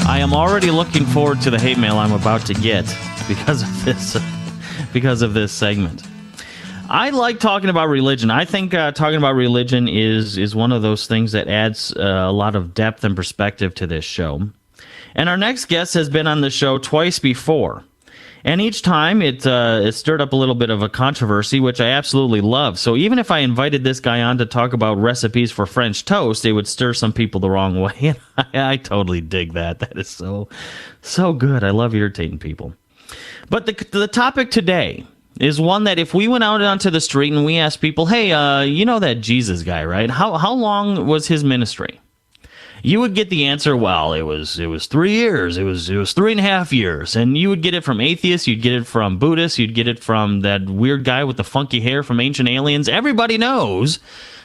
I am already looking forward to the hate mail I'm about to get because of this segment. I like talking about religion. I think talking about religion is one of those things that adds a lot of depth and perspective to this show. And our next guest has been on the show twice before. And each time it stirred up a little bit of a controversy, which I absolutely love. So even if I invited this guy on to talk about recipes for French toast, it would stir some people the wrong way. And I totally dig that. That is so good. I love irritating people. But the topic today is one that if we went out onto the street and we asked people, hey, you know that Jesus guy, right? How long was his ministry? You would get the answer, well, it was 3 years, it was 3.5 years, and you would get it from atheists, you'd get it from Buddhists, you'd get it from that weird guy with the funky hair from Ancient Aliens. Everybody knows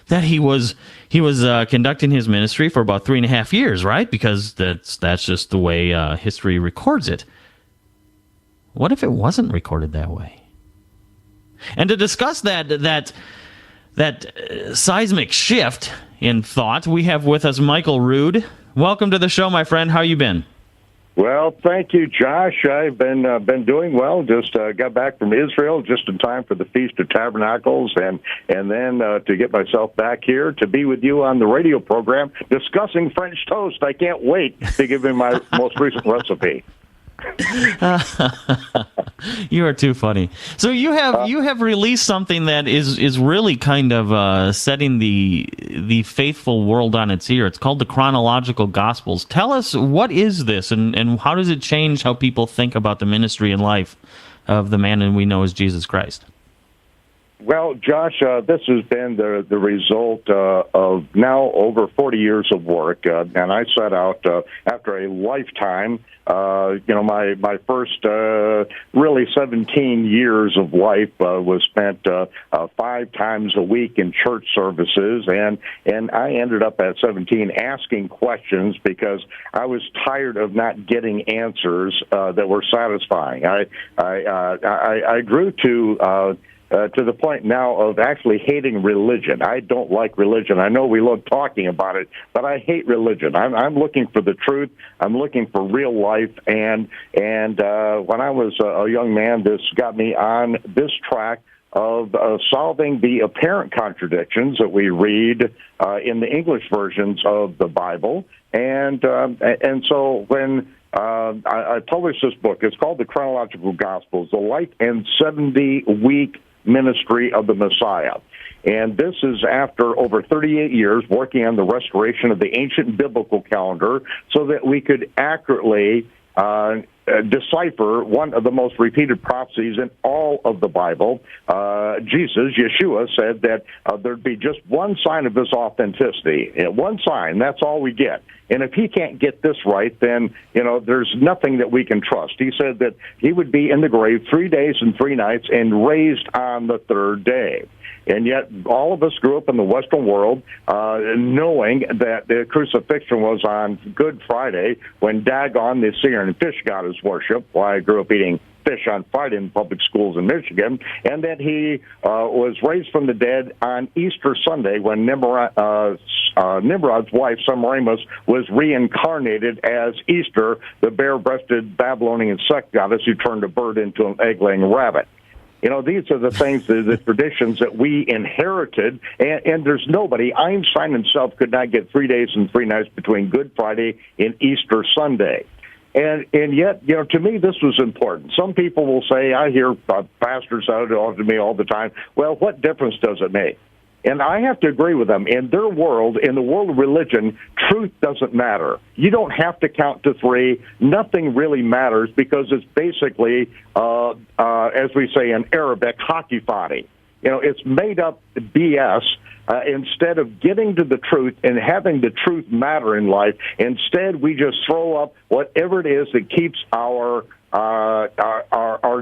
that he was conducting his ministry for about 3.5 years, right? Because that's just the way history records it. What if it wasn't recorded that way? And to discuss that seismic shift in thought, we have with us Michael Rood. Welcome to the show, my friend. How you been? Well, thank you, Josh. I've been doing well. Just got back from Israel just in time for the Feast of Tabernacles, and then to get myself back here to be with you on the radio program discussing French toast. I can't wait to give you my most recent recipe. You are too funny. So you have released something that is really kind of setting the faithful world on its ear. It's called the Chronological Gospels. Tell us, what is this, and how does it change how people think about the ministry and life of the man that we know as Jesus Christ? Well, Josh, this has been the result of now over 40 years of work, and I set out after a lifetime. My first really 17 years of life was spent 5 times a week in church services, and I ended up at 17 asking questions because I was tired of not getting answers that were satisfying. I grew to the point now of actually hating religion. I don't like religion. I know we love talking about it, but I hate religion. I'm looking for the truth. I'm looking for real life. And when I was a young man, this got me on this track of solving the apparent contradictions that we read in the English versions of the Bible. And so when I published this book, it's called The Chronological Gospels, The Life and 70-Week Ministry of the Messiah. And this is after over 38 years working on the restoration of the ancient biblical calendar so that we could accurately decipher one of the most repeated prophecies in all of the Bible. Yeshua, said that there'd be just one sign of his authenticity. One sign, that's all we get. And if he can't get this right, then, there's nothing that we can trust. He said that he would be in the grave 3 days and 3 nights and raised on the third day. And yet all of us grew up in the Western world knowing that the crucifixion was on Good Friday when Dagon, the Syrian fish god, is worshipped. Well, I grew up eating fish on Friday in public schools in Michigan, and that he was raised from the dead on Easter Sunday when Nimrod's wife, Semiramis, was reincarnated as Easter, the bare-breasted Babylonian sex goddess who turned a bird into an egg-laying rabbit. These are the things, the traditions that we inherited, and there's nobody. Einstein himself could not get 3 days and 3 nights between Good Friday and Easter Sunday. And yet, to me, this was important. Some people will say, I hear pastors say to me all the time, well, what difference does it make? And I have to agree with them. In their world, in the world of religion, truth doesn't matter. You don't have to count to 3. Nothing really matters because it's basically, as we say in Arabic, hockey foddy. It's made up BS. Instead of getting to the truth and having the truth matter in life, instead we just throw up whatever it is that keeps our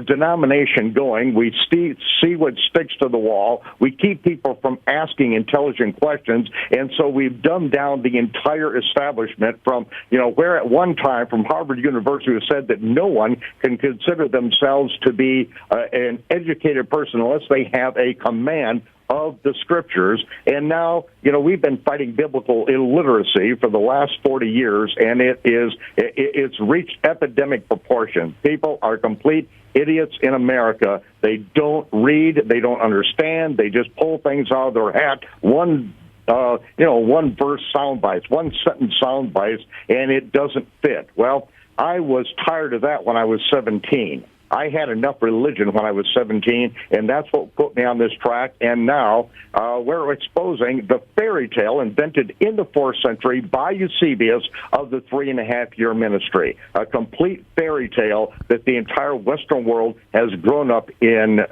denomination going. We see what sticks to the wall. We keep people from asking intelligent questions, and so we've dumbed down the entire establishment from, where at one time from Harvard University was said that no one can consider themselves to be an educated person unless they have a command of the scriptures. And now, we've been fighting biblical illiteracy for the last 40 years, and it's reached epidemic proportions. People are complete idiots in America. They don't read, they don't understand, they just pull things out of their hat, one verse sound bites, one sentence sound bites, and it doesn't fit. Well, I was tired of that when I was 17. I had enough religion when I was 17, and that's what put me on this track. And now we're exposing the fairy tale invented in the 4th century by Eusebius of the 3.5-year ministry, a complete fairy tale that the entire Western world has grown up in,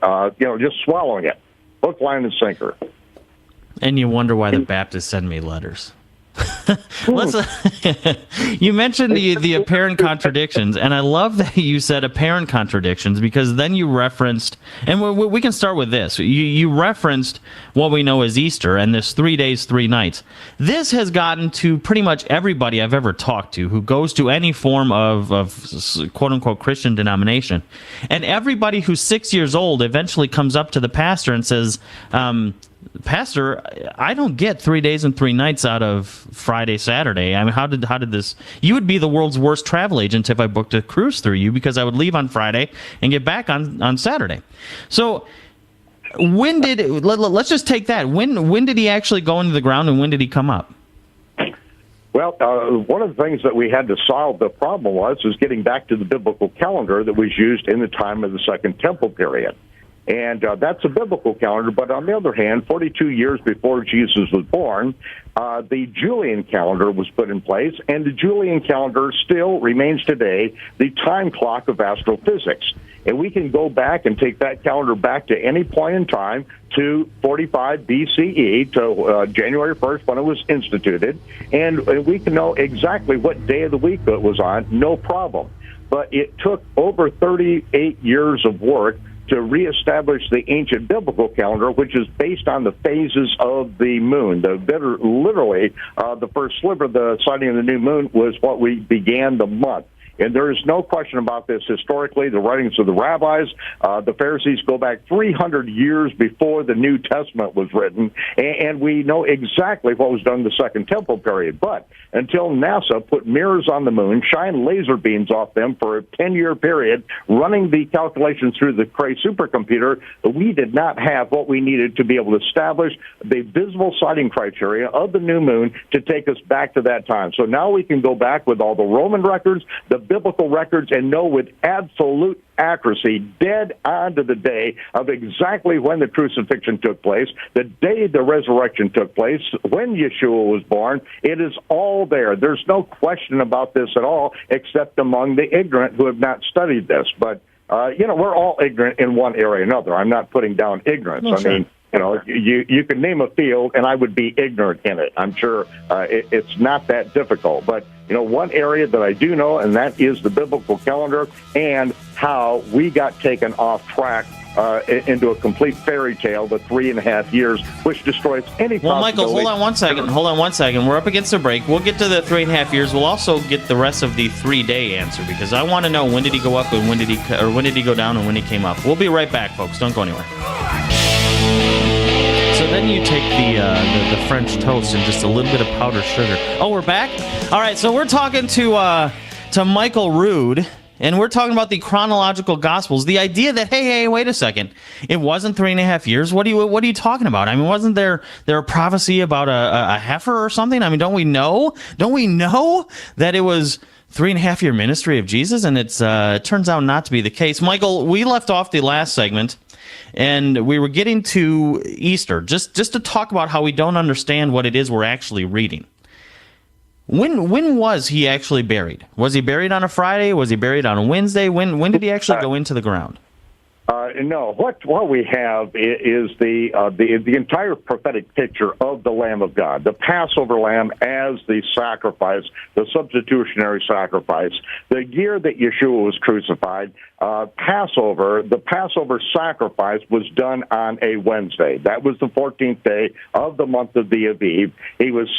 just swallowing it, hook, line, and sinker. And you wonder why the Baptists send me letters. You mentioned the apparent contradictions, and I love that you said apparent contradictions, because then you referenced, and we can start with this. You referenced what we know as Easter and this 3 days, 3 nights. This has gotten to pretty much everybody I've ever talked to who goes to any form of quote-unquote Christian denomination. And everybody who's 6 years old eventually comes up to the pastor and says, Pastor, I don't get 3 days and 3 nights out of Friday, Saturday. I mean, how did this? You would be the world's worst travel agent if I booked a cruise through you, because I would leave on Friday and get back on Saturday. So let's just take that. When did he actually go into the ground, and when did he come up? Well, one of the things that we had to solve the problem was getting back to the biblical calendar that was used in the time of the Second Temple period. And that's a biblical calendar, but on the other hand, 42 years before Jesus was born, the Julian calendar was put in place, and the Julian calendar still remains today the time clock of astrophysics. And we can go back and take that calendar back to any point in time to 45 BCE, to January 1st when it was instituted, and we can know exactly what day of the week it was on, no problem. But it took over 38 years of work to reestablish the ancient biblical calendar, which is based on the phases of the moon. Literally, the first sliver of the sighting of the new moon was what we began the month. And there is no question about this historically. The writings of the rabbis, the Pharisees go back 300 years before the New Testament was written, and we know exactly what was done in the Second Temple period. But until NASA put mirrors on the moon, shine laser beams off them for a 10-year period, running the calculations through the Cray supercomputer, we did not have what we needed to be able to establish the visible sighting criteria of the new moon to take us back to that time. So now we can go back with all the Roman records, the biblical records, and know with absolute accuracy, dead on to the day of exactly when the crucifixion took place, the day the resurrection took place, when Yeshua was born. It is all there. There's no question about this at all, except among the ignorant who have not studied this. But, we're all ignorant in one area or another. I'm not putting down ignorance. No, sure. I mean, you can name a field, and I would be ignorant in it. I'm sure it's not that difficult. But, one area that I do know, and that is the biblical calendar and how we got taken off track into a complete fairy tale, the 3.5 years, which destroys any possibility. Well, Michael, hold on one second. We're up against the break. We'll get to the 3.5 years. We'll also get the rest of the 3-day answer, because I want to know, when did he go up and when did he go down and when he came up. We'll be right back, folks. Don't go anywhere. So then you take the French toast and just a little bit of powdered sugar. Oh, we're back? All right, so we're talking to Michael Rood, and we're talking about the chronological Gospels. The idea that, hey, wait a second, it wasn't 3.5 years. What are you talking about? I mean, wasn't there a prophecy about a heifer or something? I mean, don't we know that it was 3.5 year ministry of Jesus? And it turns out not to be the case. Michael, we left off the last segment, and we were getting to Easter, just to talk about how we don't understand what it is we're actually reading. When was he actually buried? Was he buried on a Friday? Was he buried on a Wednesday? When did he actually go into the ground? No, what we have is the entire prophetic picture of the Lamb of God, the Passover lamb as the sacrifice, the substitutionary sacrifice. The year that Yeshua was crucified, the Passover sacrifice was done on a Wednesday. That was the 14th day of the month of the Aviv. He was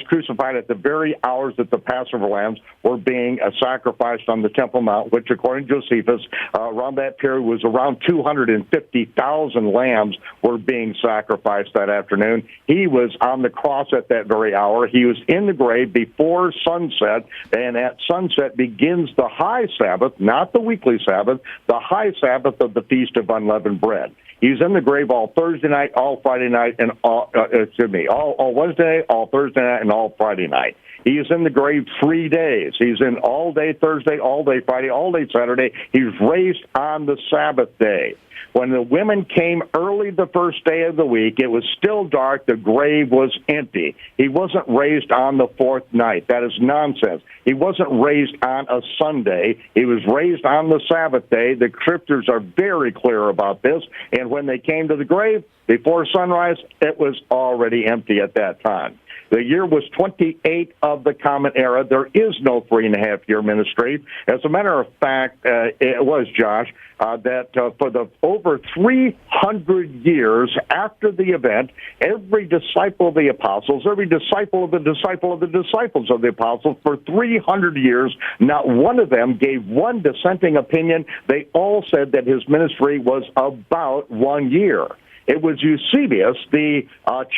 crucified at the very hours that the Passover lambs were being sacrificed on the Temple Mount, which, according to Josephus, around that period was was around 250,000 lambs were being sacrificed that afternoon. He was on the cross at that very hour. He was in the grave before sunset, and at sunset begins the high Sabbath, not the weekly Sabbath, the high Sabbath of the Feast of Unleavened Bread. He's in the grave all Thursday night, all Friday night, and all Wednesday, all Thursday night, and all Friday night. He is in the grave 3 days. He's in all day Thursday, all day Friday, all day Saturday. He's raised on the Sabbath day. When the women came early the first day of the week, it was still dark. The grave was empty. He wasn't raised on the fourth night. That is nonsense. He wasn't raised on a Sunday. He was raised on the Sabbath day. The scriptures are very clear about this. And when they came to the grave before sunrise, it was already empty at that time. The year was 28 of the Common Era. There is no 3.5-year ministry. As a matter of fact, it was, Josh, that for the over 300 years after the event, every disciple of the apostles, every disciple of the disciple of the disciples of the apostles, for 300 years, not one of them gave one dissenting opinion. They all said that his ministry was about 1 year. It was Eusebius, the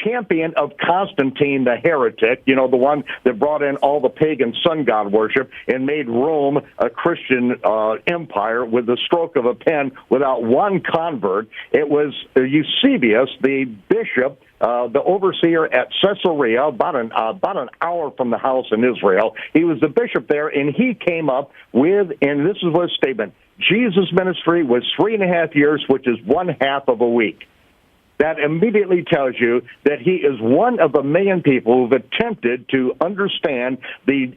champion of Constantine the heretic, the one that brought in all the pagan sun god worship and made Rome a Christian empire with the stroke of a pen without one convert. It was Eusebius, the bishop, the overseer at Caesarea, about an hour from the house in Israel. He was the bishop there, and he came up with, and this is his statement, Jesus' ministry was 3.5 years, which is 1/2 of a week. That immediately tells you that he is one of a million people who've attempted to understand the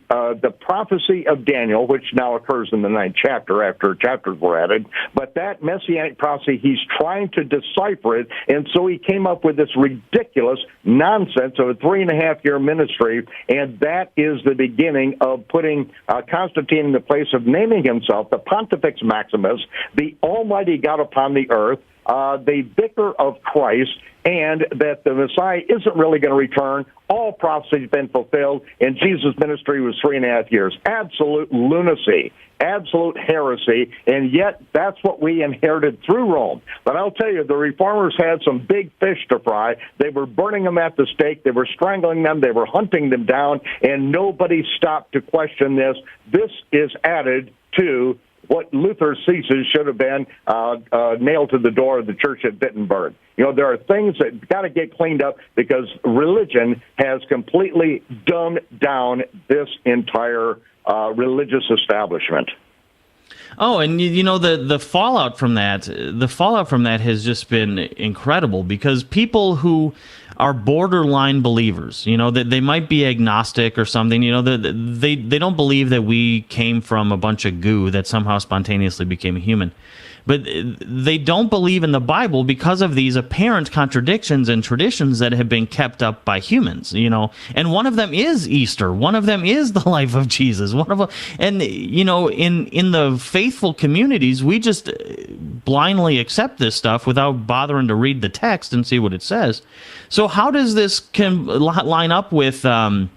prophecy of Daniel, which now occurs in the 9th chapter after chapters were added. But that messianic prophecy, he's trying to decipher it, and so he came up with this ridiculous nonsense of a 3.5-year ministry, and that is the beginning of putting Constantine in the place of naming himself the Pontifex Maximus, the Almighty God upon the earth, the vicar of Christ, and that the Messiah isn't really going to return. All prophecy has been fulfilled, and Jesus' ministry was 3.5 years. Absolute lunacy, absolute heresy, and yet that's what we inherited through Rome. But I'll tell you, the reformers had some big fish to fry. They were burning them at the stake. They were strangling them. They were hunting them down, and nobody stopped to question this. This is added to what Luther's thesis should have been nailed to the door of the church at Wittenberg. There are things that got to get cleaned up because religion has completely dumbed down this entire religious establishment. Oh, and the fallout from that, has just been incredible because people who are borderline believers, that they might be agnostic or something, they don't believe that we came from a bunch of goo that somehow spontaneously became a human. But they don't believe in the Bible because of these apparent contradictions and traditions that have been kept up by humans, And one of them is Easter. One of them is the life of Jesus. In the faithful communities, we just blindly accept this stuff without bothering to read the text and see what it says. So how does this line up with the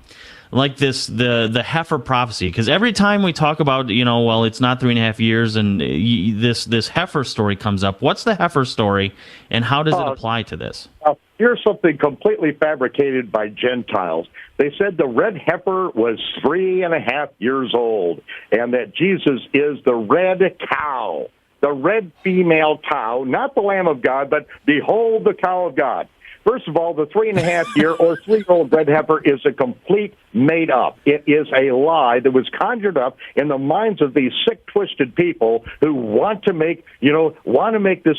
heifer prophecy? Because every time we talk about, it's not 3.5 years, and this heifer story comes up. What's the heifer story, and how does it apply to this? Here's something completely fabricated by Gentiles. They said the red heifer was 3.5 years old, and that Jesus is the red cow, the red female cow, not the Lamb of God, but behold the cow of God. First of all, the 3.5-year or 3-year-old red heifer is a complete made-up. It is a lie that was conjured up in the minds of these sick, twisted people who want to make this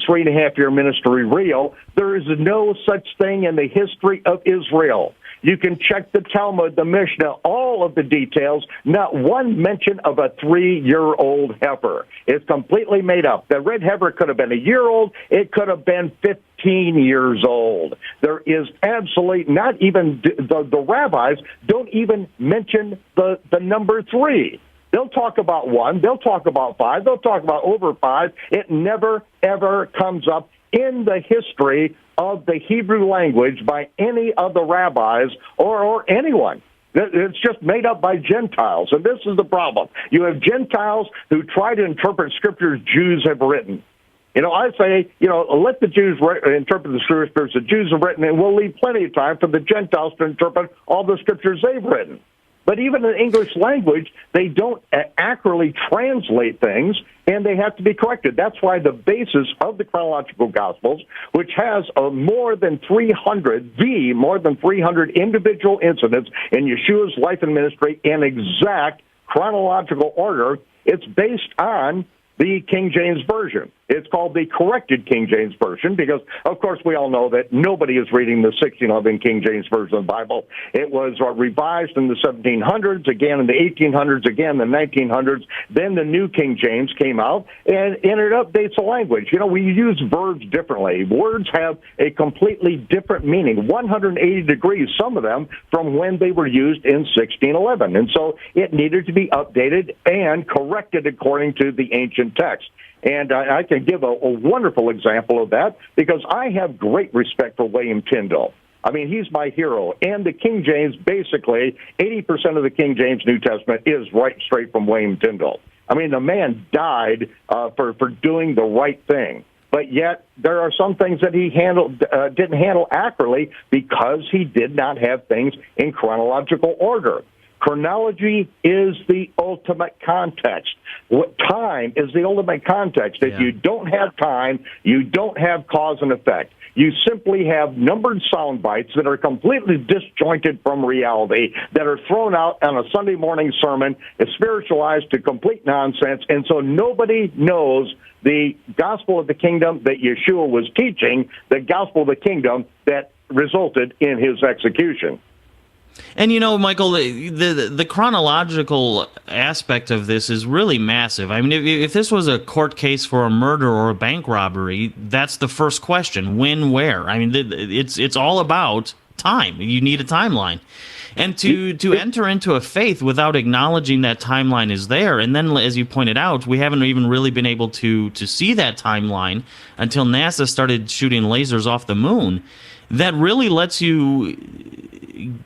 3.5-year ministry real. There is no such thing in the history of Israel. You can check the Talmud, the Mishnah, all of the details. Not one mention of a 3-year-old heifer. It's completely made up. The red heifer could have been a year old. It could have been 15 years old. There is absolutely not even the rabbis don't even mention the number 3. They'll talk about 1. They'll talk about 5. They'll talk about over 5. It never, ever comes up in the history of the Hebrew language by any of the rabbis or anyone. It's just made up by Gentiles, and this is the problem. You have Gentiles who try to interpret scriptures Jews have written. I say, let the Jews interpret the Scriptures the Jews have written, and we'll leave plenty of time for the Gentiles to interpret all the Scriptures they've written. But even in English language, they don't accurately translate things, and they have to be corrected. That's why the basis of the chronological Gospels, which has more than 300 individual incidents in Yeshua's life and ministry in exact chronological order, it's based on the King James Version. It's called the corrected King James Version because, of course, we all know that nobody is reading the 1611 King James Version of the Bible. It was revised in the 1700s, again in the 1800s, again in the 1900s. Then the new King James came out, and it updates the language. We use verbs differently. Words have a completely different meaning, 180 degrees, some of them, from when they were used in 1611. And so it needed to be updated and corrected according to the ancient text. And I can give a wonderful example of that because I have great respect for William Tyndale. I mean, he's my hero. And the King James, basically, 80% of the King James New Testament is right straight from William Tyndale. I mean, the man died for doing the right thing. But yet, there are some things that he didn't handle accurately because he did not have things in chronological order. Chronology is the ultimate context. Time is the ultimate context. If you don't have time, you don't have cause and effect. You simply have numbered sound bites that are completely disjointed from reality, that are thrown out on a Sunday morning sermon, is spiritualized to complete nonsense, and so nobody knows the gospel of the kingdom that Yeshua was teaching, the gospel of the kingdom that resulted in his execution. And Michael, the chronological aspect of this is really massive. I mean, if this was a court case for a murder or a bank robbery, that's the first question: when, where? I mean, it's all about time. You need a timeline, and to enter into a faith without acknowledging that timeline is there, and then, as you pointed out, we haven't even really been able to see that timeline until NASA started shooting lasers off the moon. That really lets you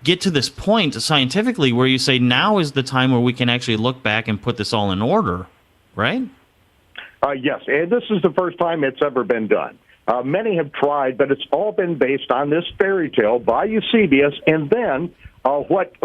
get to this point scientifically where you say now is the time where we can actually look back and put this all in order, right? Yes, and this is the first time it's ever been done. Many have tried, but it's all been based on this fairy tale by Eusebius, and then what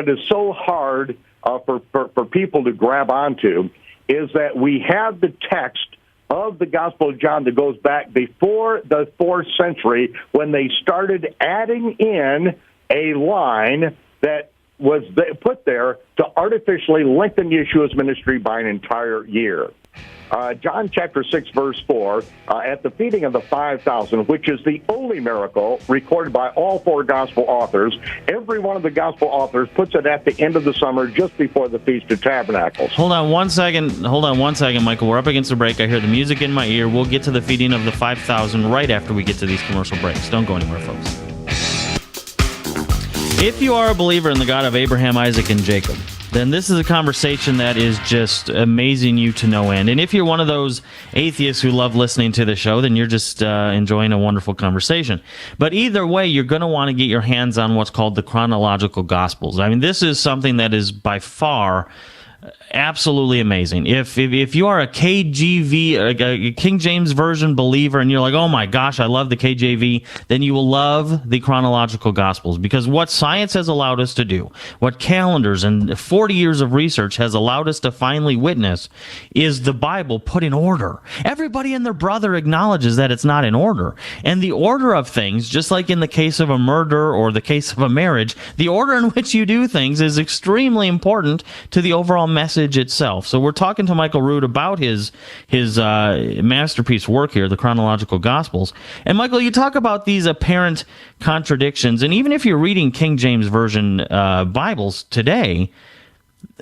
is so hard for people to grab onto is that we have the text of the Gospel of John that goes back before the 4th century when they started adding in a line that was put there to artificially lengthen Yeshua's ministry by an entire year. John chapter 6, verse 4, at the feeding of the 5,000, which is the only miracle recorded by all 4 gospel authors, every one of the gospel authors puts it at the end of the summer just before the Feast of Tabernacles. Hold on one second, Michael. We're up against the break. I hear the music in my ear. We'll get to the feeding of the 5,000 right after we get to these commercial breaks. Don't go anywhere, folks. If you are a believer in the God of Abraham, Isaac, and Jacob, then this is a conversation that is just amazing you to no end. And if you're one of those atheists who love listening to the show, then you're just enjoying a wonderful conversation. But either way, you're going to want to get your hands on what's called the chronological Gospels. I mean, this is something that is by far absolutely amazing. If you are a KJV, a King James Version believer, and you're like, oh my gosh, I love the KJV, then you will love the chronological Gospels, because what science has allowed us to do, what calendars and 40 years of research has allowed us to finally witness, is the Bible put in order. Everybody and their brother acknowledges that it's not in order. And the order of things, just like in the case of a murder or the case of a marriage, the order in which you do things is extremely important to the overall message itself. So we're talking to Michael Rood about his masterpiece work here, the chronological Gospels. And Michael, you talk about these apparent contradictions, and even if you're reading King James Version Bibles today,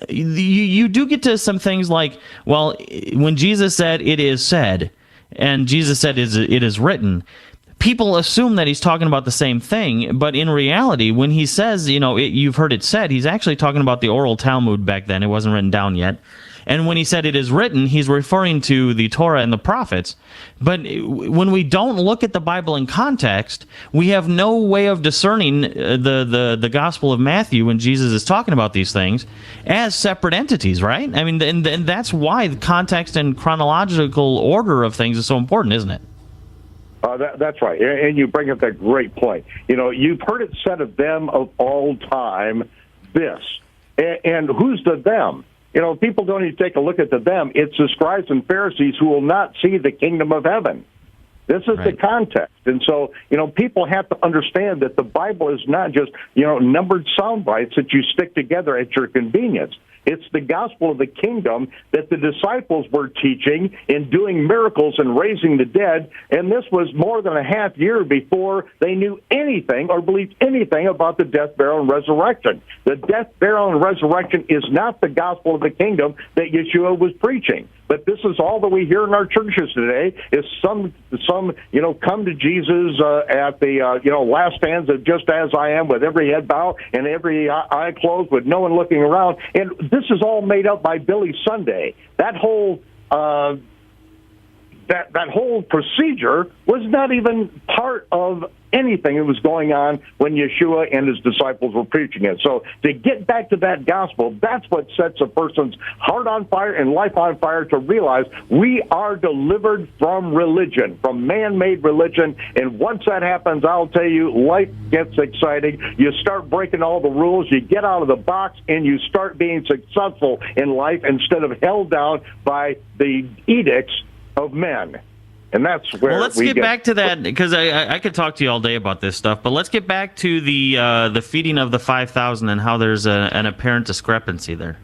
you do get to some things like, well, when Jesus said, "It is said," and Jesus said, "It is written," people assume that he's talking about the same thing, but in reality, when he says, you've heard it said, he's actually talking about the oral Talmud back then. It wasn't written down yet. And when he said it is written, he's referring to the Torah and the prophets. But when we don't look at the Bible in context, we have no way of discerning the Gospel of Matthew when Jesus is talking about these things as separate entities, right? I mean, and that's why the context and chronological order of things is so important, isn't it? That's right. And you bring up that great point. You've heard it said of them of all time, this. And who's the them? People don't even take a look at the them. It's the scribes and Pharisees who will not see the kingdom of heaven. This is the context. And so, people have to understand that the Bible is not just, numbered sound bites that you stick together at your convenience. It's the gospel of the kingdom that the disciples were teaching and doing miracles and raising the dead, and this was more than a half year before they knew anything or believed anything about the death, burial, and resurrection. The death, burial, and resurrection is not the gospel of the kingdom that Yeshua was preaching. But this is all that we hear in our churches today is some come to Jesus at the last stanza of just as I am, with every head bowed and every eye closed, with no one looking around. And this is all made up by Billy Sunday. That whole that whole procedure was not even part of anything that was going on when Yeshua and his disciples were preaching it. So to get back to that gospel, that's what sets a person's heart on fire and life on fire, to realize we are delivered from religion, from man-made religion. And once that happens, I'll tell you, life gets exciting. You start breaking all the rules, you get out of the box, and you start being successful in life instead of held down by the edicts of men. And that's where let's get back to that, because I could talk to you all day about this stuff, but let's get back to the feeding of the 5,000 and how there's an apparent discrepancy there.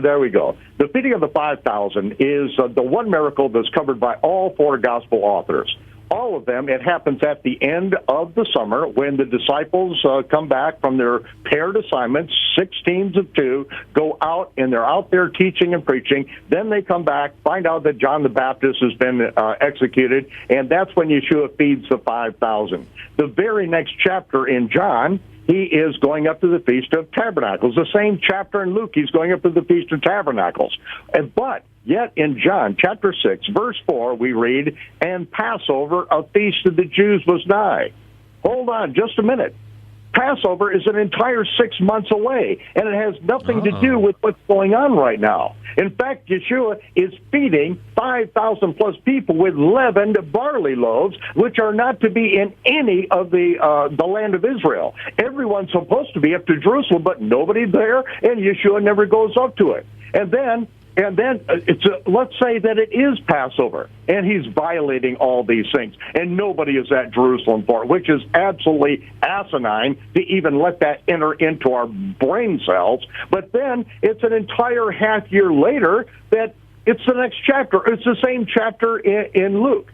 There we go. The feeding of the 5,000 is the one miracle that's covered by all four gospel authors. All of them, it happens at the end of the summer when the disciples come back from their paired assignments, 6 teams of 2, go out, and they're out there teaching and preaching. Then they come back, find out that John the Baptist has been executed, and that's when Yeshua feeds the 5,000. The very next chapter in John, he is going up to the Feast of Tabernacles. The same chapter in Luke, he's going up to the Feast of Tabernacles. But yet in John chapter 6, verse 4, we read, and Passover, a feast of the Jews, was nigh. Hold on just a minute. Passover is an entire 6 months away, and it has nothing to do with what's going on right now. In fact, Yeshua is feeding 5,000 plus people with leavened barley loaves, which are not to be in any of the land of Israel. Everyone's supposed to be up to Jerusalem, but nobody's there, and Yeshua never goes up to it. And then let's say that it is Passover, and he's violating all these things, and nobody is at Jerusalem for it, which is absolutely asinine to even let that enter into our brain cells. But then it's an entire half year later that it's the next chapter. It's the same chapter in Luke.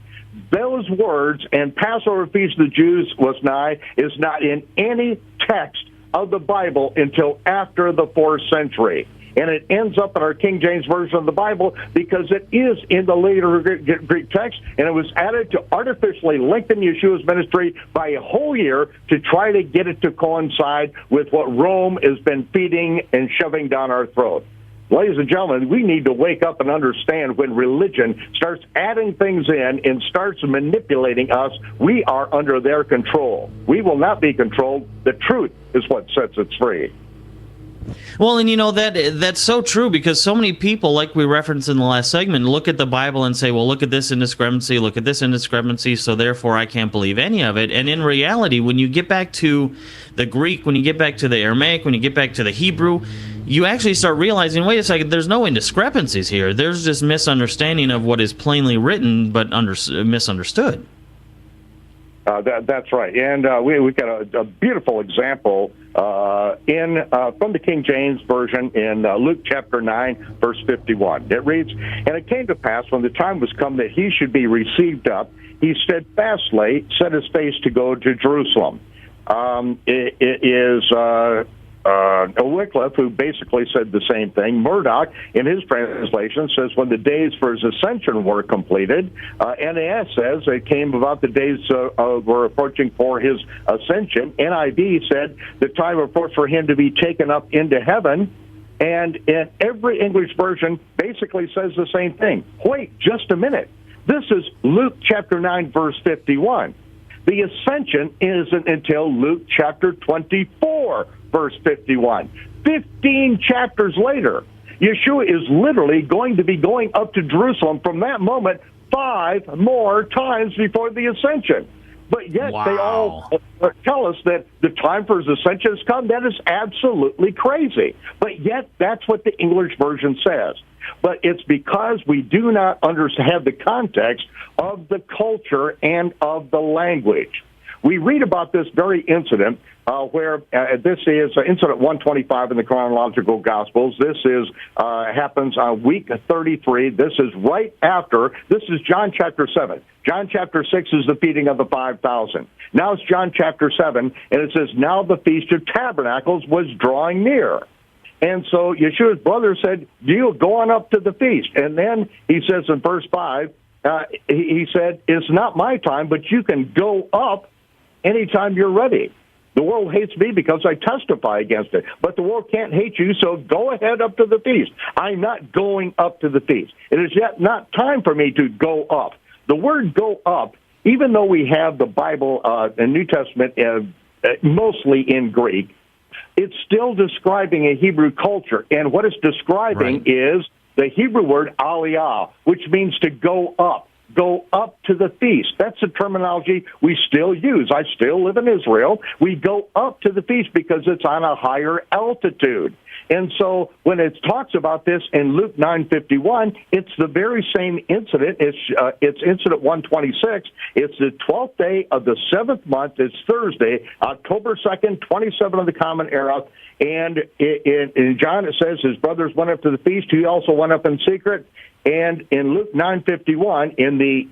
Those words, and Passover feast of the Jews was nigh, is not in any text of the Bible until after the 4th century. And it ends up in our King James Version of the Bible because it is in the later Greek text, and it was added to artificially lengthen Yeshua's ministry by a whole year to try to get it to coincide with what Rome has been feeding and shoving down our throat. Ladies and gentlemen, we need to wake up and understand when religion starts adding things in and starts manipulating us, we are under their control. We will not be controlled. The truth is what sets us free. Well, and that's so true, because so many people, like we referenced in the last segment, look at the Bible and say, well, look at this indiscrepancy, look at this indiscrepancy, so therefore I can't believe any of it. And in reality, when you get back to the Greek, when you get back to the Aramaic, when you get back to the Hebrew, you actually start realizing, wait a second, there's no indiscrepancies here. There's just misunderstanding of what is plainly written but misunderstood. That's right, and we got a beautiful example from the King James Version in Luke chapter 9, verse 51. It reads, and it came to pass when the time was come that he should be received up, he steadfastly set his face to go to Jerusalem. It is Wycliffe, who basically said the same thing. Murdoch, in his translation, says when the days for his ascension were completed. NAS says it came about the days were approaching for his ascension. NIV said the time approached for him to be taken up into heaven. And in every English version basically says the same thing. Wait just a minute. This is Luke chapter 9, verse 51. The ascension isn't until Luke chapter 24, verse 51. 15 chapters later, Yeshua is literally going to be going up to Jerusalem from that moment 5 more times before the ascension. But yet they all tell us that the time for his ascension has come. That is absolutely crazy. But yet that's what the English version says. But it's because we do not have the context of the culture and of the language. We read about this very incident where this is incident 125 in the chronological Gospels. This is happens on week 33. This is right after. This is John chapter 7. John chapter 6 is the feeding of the 5,000. Now it's John chapter 7, and it says, now the Feast of Tabernacles was drawing near. And so Yeshua's brother said, you go on up to the feast. And then he says in verse 5, he said, it's not my time, but you can go up anytime you're ready. The world hates me because I testify against it. But the world can't hate you, so go ahead up to the feast. I'm not going up to the feast. It is yet not time for me to go up. The word go up, even though we have the Bible and New Testament mostly in Greek, it's still describing a Hebrew culture. And what it's describing is the Hebrew word aliyah, which means to go up to the feast. That's the terminology we still use. I still live in Israel. We go up to the feast because it's on a higher altitude. And so when it talks about this in Luke 9:51, it's the very same incident. It's incident 126. It's the 12th day of the 7th month. It's Thursday, October 2nd, 27 of the Common Era. And in John it says his brothers went up to the feast. He also went up in secret. And in Luke 9:51, in the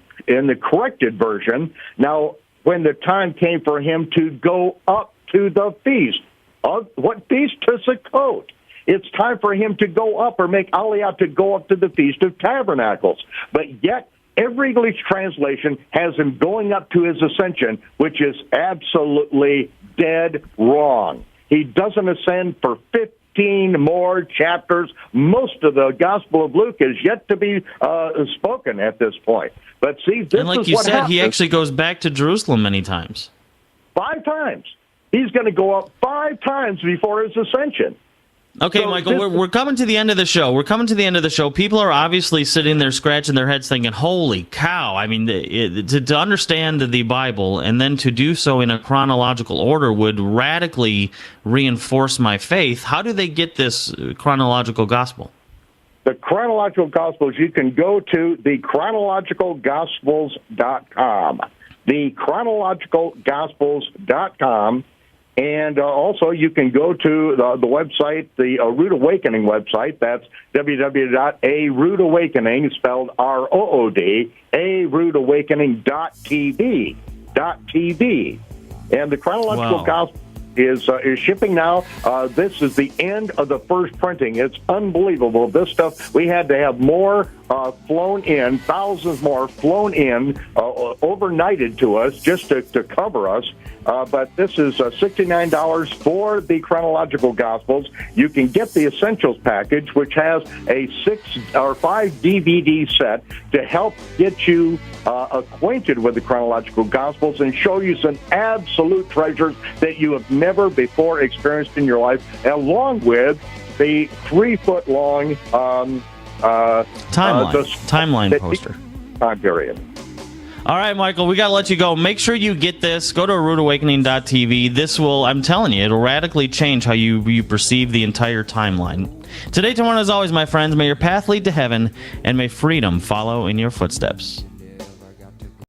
corrected version, now when the time came for him to go up to the feast, what feast? To Sukkot. It's time for him to go up or make aliyah to go up to the Feast of Tabernacles. But yet, every English translation has him going up to his ascension, which is absolutely dead wrong. He doesn't ascend for 15 more chapters. Most of the Gospel of Luke is yet to be spoken at this point. But see, this and like is you what said, happens. he actually goes back to Jerusalem many times. 5 times. He's going to go up 5 times before his ascension. Okay, So Michael, we're coming to the end of the show. People are obviously sitting there scratching their heads thinking, holy cow. I mean, to understand the Bible and then to do so in a chronological order would radically reinforce my faith. How do they get this chronological gospel? The chronological gospels, you can go to the chronologicalgospels.com. The chronologicalgospels.com. And also, you can go to the website, the Rood Awakening website. That's www.aroodawakening, spelled R-O-O-D, aroodawakening.tv. And the chronological gospel is shipping now. This is the end of the first printing. It's unbelievable. This stuff, we had to have more flown in, thousands more flown in, overnighted to us just to cover us. But this is $69 for the chronological gospels. You can get the essentials package, which has a 6 or 5 DVD set to help get you acquainted with the chronological gospels and show you some absolute treasures that you have never before experienced in your life, along with the 3-foot-long timeline poster. Time period. All right, Michael, we got to let you go. Make sure you get this. Go to aroodawakening.tv. This will, I'm telling you, it'll radically change how you perceive the entire timeline. Today, tomorrow, as always, my friends, may your path lead to heaven, and may freedom follow in your footsteps.